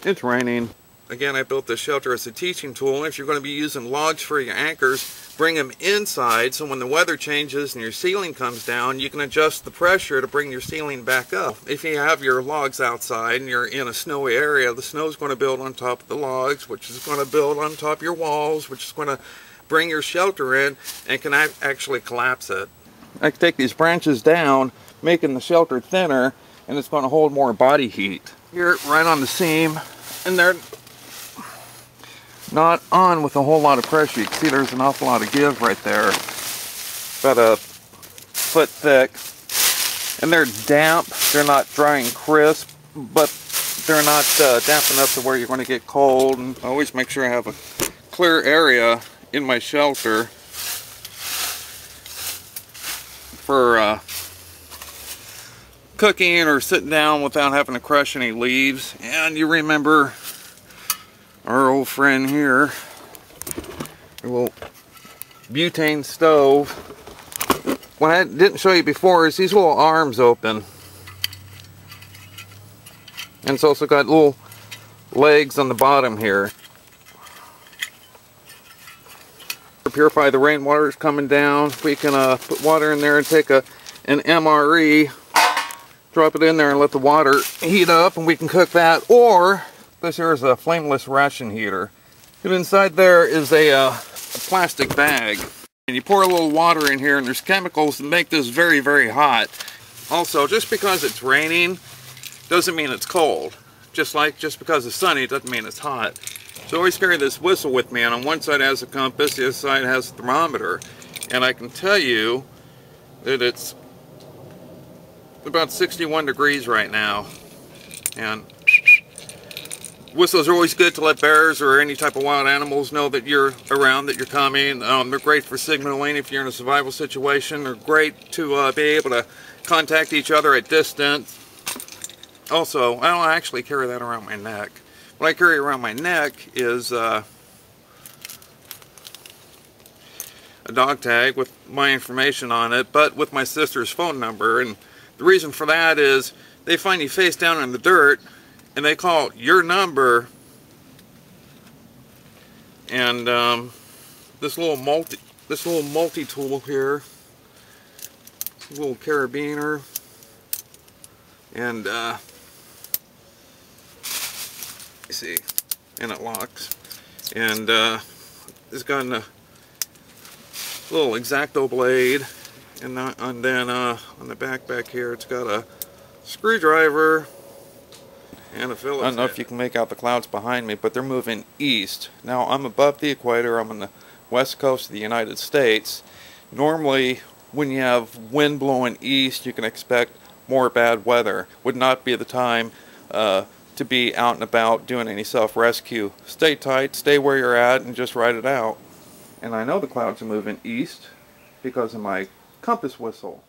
It's raining. Again, I built this shelter as a teaching tool. If you're going to be using logs for your anchors, bring them inside so when the weather changes and your ceiling comes down, you can adjust the pressure to bring your ceiling back up. If you have your logs outside and you're in a snowy area, the snow is going to build on top of the logs, which is going to build on top of your walls, which is going to bring your shelter in and can actually collapse it. I can take these branches down, making the shelter thinner, and it's going to hold more body heat. Here, right on the seam, and they're not on with a whole lot of pressure. You can see there's an awful lot of give right there. About a foot thick. And they're damp. They're not dry and crisp, but they're not damp enough to where you're going to get cold. And I always make sure I have a clear area in my shelter for cooking or sitting down without having to crush any leaves. And you remember our old friend here, a little butane stove. What I didn't show you before is these little arms open. And it's also got little legs on the bottom here. To purify the rainwater is coming down. We can put water in there and take an MRE, drop it in there and let the water heat up, and we can cook that. Or this here is a flameless ration heater. And inside there is a plastic bag. And you pour a little water in here and there's chemicals that make this very, very hot. Also, just because it's raining doesn't mean it's cold. Just because it's sunny doesn't mean it's hot. So I always carry this whistle with me, and on one side it has a compass, the other side has a thermometer. And I can tell you that it's about 61 degrees right now. And whistles are always good to let bears or any type of wild animals know that you're around, that you're coming. They're great for signaling if you're in a survival situation. They're great to be able to contact each other at distance. Also, I don't actually carry that around my neck. What I carry around my neck is a dog tag with my information on it, but with my sister's phone number. And the reason for that is they find you face down in the dirt and they call your number, and this little multi-tool here, this little carabiner, and you see, and it locks, and it's got a little X-Acto blade, and then on the back here it's got a screwdriver and a Phillips. I don't know if you can make out the clouds behind me, but they're moving east. Now, I'm above the equator. I'm on the west coast of the United States. Normally, when you have wind blowing east, you can expect more bad weather. Would not be the time to be out and about doing any self-rescue. Stay tight, stay where you're at, and just ride it out. And I know the clouds are moving east because of my compass whistle.